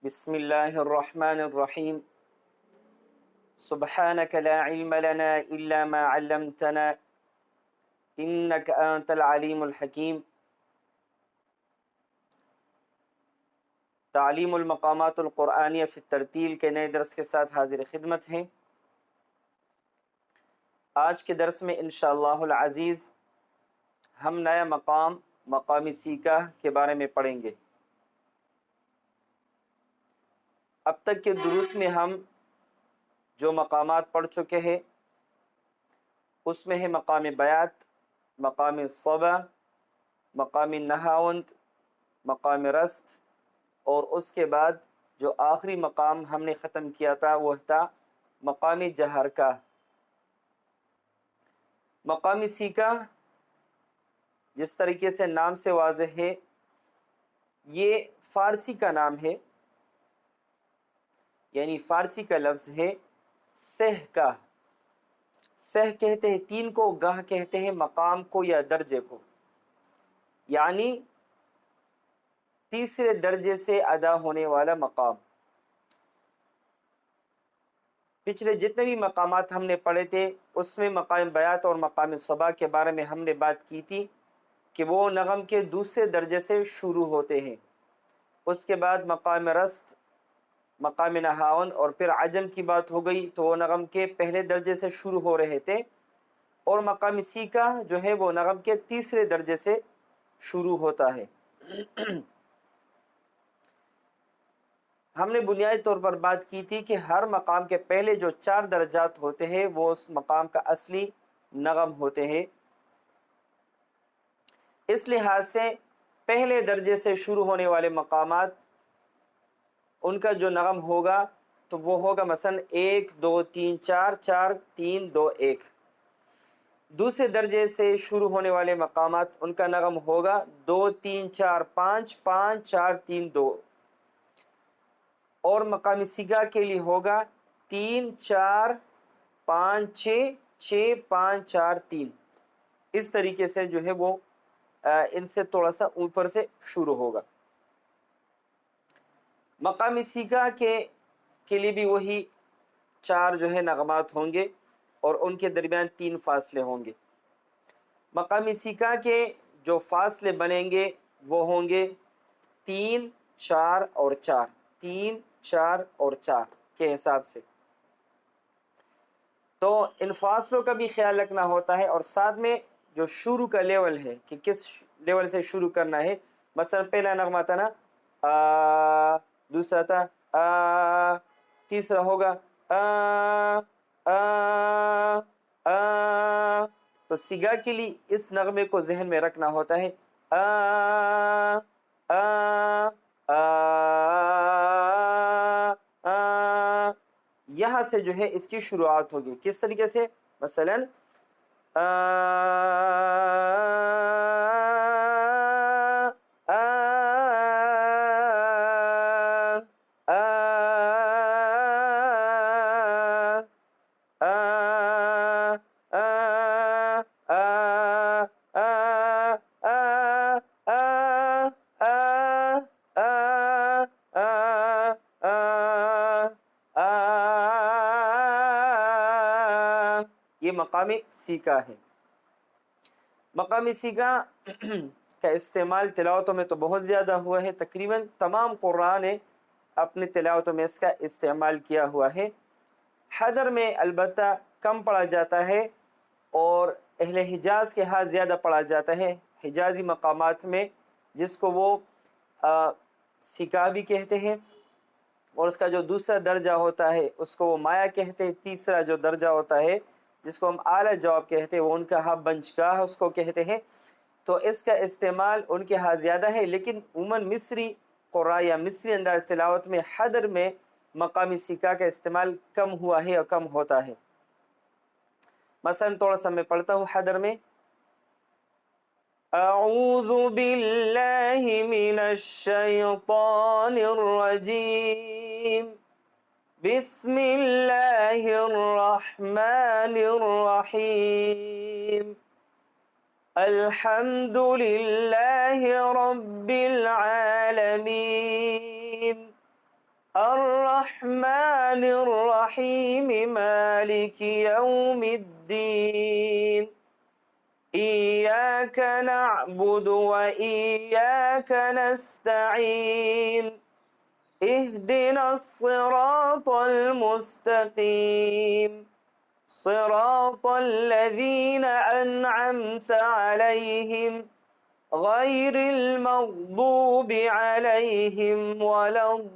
بسم الله الرحمن الرحيم. سبحانك لا علم لنا إلا ما علمتنا إنك أنت العليم الحكيم. تعلیم المقامات القرآنیہ فی الترتیل کے نئے درس کے ساتھ حاضر خدمت ہیں. آج کے درس میں انشاءاللہ العزیز ہم نیا مقام سیکا کے بارے میں پڑھیں گے. اب تک کے دروس میں ہم جو مقامات پڑھ چکے ہیں اس میں ہے مقام بیات، مقام صبا، مقام نہاوند، مقام رست، اور اس کے بعد جو آخری مقام ہم نے ختم کیا تھا وہ تھا مقام جہرکا. مقام سیکا جس طریقے سے نام سے واضح ہے یہ فارسی کا نام ہے، یعنی فارسی کا لفظ ہے سہ کا. سہ کہتے ہیں تین کو، گاہ کہتے ہیں مقام کو یا درجے کو، یعنی تیسرے درجے سے ادا ہونے والا مقام. پچھلے جتنے بھی مقامات ہم نے پڑھے تھے اس میں مقام بیات اور مقام صبا کے بارے میں ہم نے بات کی تھی کہ وہ نغم کے دوسرے درجے سے شروع ہوتے ہیں. اس کے بعد مقام رست، مقام نہاون اور پھر عجم کی بات ہو گئی تو وہ نغم کے پہلے درجے سے شروع ہو رہے تھے، اور مقام سیکا جو ہے وہ نغم کے تیسرے درجے سے شروع ہوتا ہے. ہم نے بنیادی طور پر بات کی تھی کہ ہر مقام کے پہلے جو 4 درجات ہوتے ہیں وہ اس مقام کا اصلی نغم ہوتے ہیں. اس لحاظ سے پہلے درجے سے شروع ہونے والے مقامات ان کا جو نغم ہوگا تو وہ ہوگا مثلا 1 2 3 4 4 3 2 1. دوسرے درجے سے شروع ہونے والے مقامات ان کا نغم ہوگا 2 3 4 5 5 4 3 2. اور مقام سیکا کے لیے ہوگا 3 4 5 6 6 5 4 3. اس طریقے سے جو ہے وہ ان سے تھوڑا سا اوپر سے شروع ہوگا. مقام سیکا کے لیے بھی وہی 4 جو ہے نغمات ہوں گے اور ان کے درمیان 3 فاصلے ہوں گے. مقام سیکا کے جو فاصلے بنیں گے وہ ہوں گے 3 4 اور 4، 3 4 اور 4 کے حساب سے. تو ان فاصلوں کا بھی خیال رکھنا ہوتا ہے، اور ساتھ میں جو شروع کا لیول ہے کہ کس لیول سے شروع کرنا ہے. مثلا پہلا نغمہ تھا نا آ، دوسرا تھا آ، تیسرا ہوگا آ آ آ. تو سیگا کے لیے اس نغمے کو ذہن میں رکھنا ہوتا ہے آ آ آ آ. یہاں سے جو ہے اس کی شروعات ہوگی. کس طریقے سے؟ مثلا یہ مقام سیکا ہے. مقام سیکا کا استعمال تلاوتوں میں تو بہت زیادہ ہوا ہے، تقریباً تمام قرآن نے اپنی تلاوتوں میں اس کا استعمال کیا ہوا ہے. حدر میں البتہ کم پڑھا جاتا ہے اور اہل حجاز کے ہاں زیادہ پڑھا جاتا ہے. حجازی مقامات میں جس کو وہ سیکا بھی کہتے ہیں، اور اس کا جو دوسرا درجہ ہوتا ہے اس کو وہ مایا کہتے ہیں. تیسرا جو درجہ ہوتا ہے جس کو ہم اعلیٰ جواب کہتے ہیں وہ ان کا ہاں بنچگاہ اس کو کہتے ہیں. تو اس کا استعمال ان کے ہاں زیادہ ہے، لیکن عموماً مصری قراء یا مصری انداز تلاوت میں حدر میں مقامی سیکا کا استعمال کم ہوا ہے اور کم ہوتا ہے. مثلا تھوڑا سا میں پڑھتا ہوں حدر میں اعوذ باللہ من الشیطان الرجیم بسم اللہ الرحمن الرحیم الحمد للہ رب العالمین الرحمن الرحيم مالك يوم الدين إياك نعبد وإياك نستعين اهدنا الصراط المستقيم صراط الذين أنعمت عليهم غير المغضوب عليهم ولا الضالين।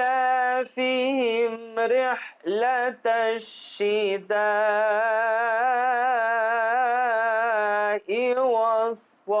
إيلافهم رحلة الشتاء والصيف।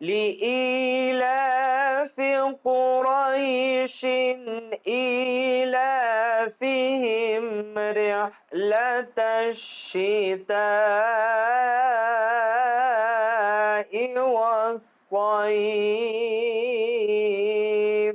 لإيلاف قريش إيلافهم رحلة الشتاء والصيف।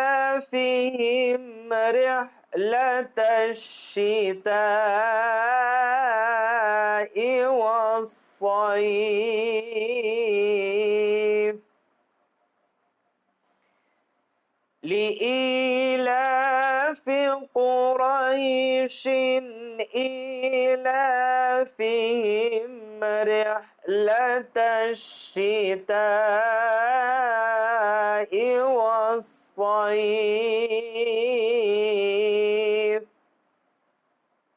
إيلافهم رحلة الشتاء والصيف لإيلاف قريش إيلافهم رحلة الشتاء والصيف।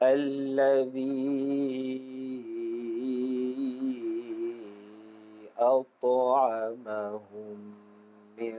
الذي أطعمهم من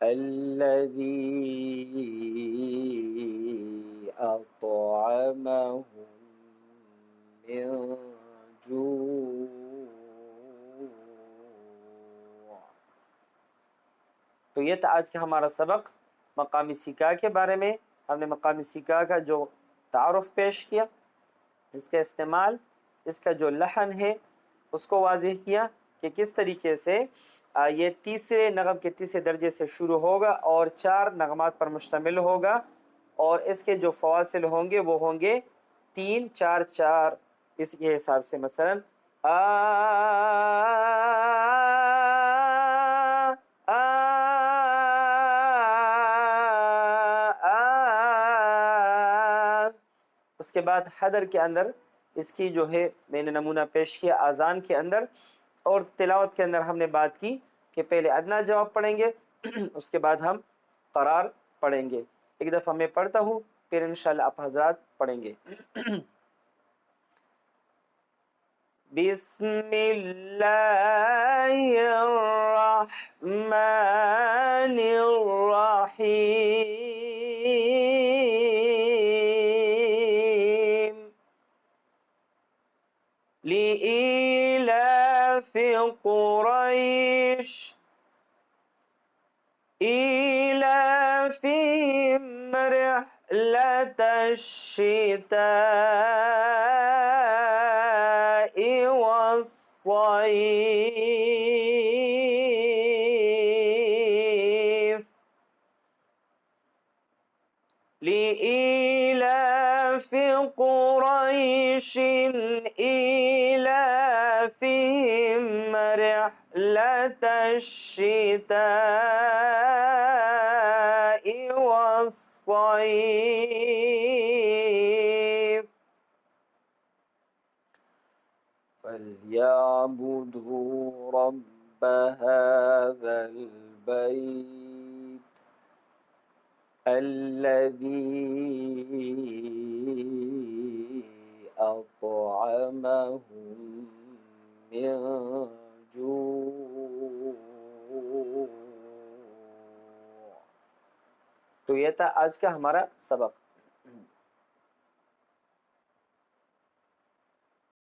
الذي أطعمهم من تو یہ تھا آج کا ہمارا سبق مقامی سیکا کے بارے میں. ہم نے مقامی سیکا کا جو تعارف پیش کیا، اس کا استعمال، اس کا جو لحن ہے اس کو واضح کیا کہ کس طریقے سے یہ تیسرے نغم کے تیسرے درجے سے شروع ہوگا اور 4 نغمات پر مشتمل ہوگا، اور اس کے جو فواصل ہوں گے وہ ہوں گے 3 4 4 اس کے حساب سے. مثلا اس کے بعد حدر کے اندر اس کی جو ہے میں نے نمونہ پیش کیا آذان کے اندر، اور تلاوت کے اندر ہم نے بات کی کہ پہلے ادنا جواب پڑھیں گے اس کے بعد ہم قرار پڑھیں گے. ایک دفعہ میں پڑھتا ہوں پھر انشاءاللہ آپ حضرات پڑھیں گے. بسم اللہ الرحمن الرحیم. لإيلاف قريش إيلافهم رحلة الشتاء والصيف. لإيلاف قريش إيلافهم رحلة الشتاء والصيف. فليعبدوا رب هذا البيت الذي أطعمهم من جوع. تو یہ تھا آج کا ہمارا سبق.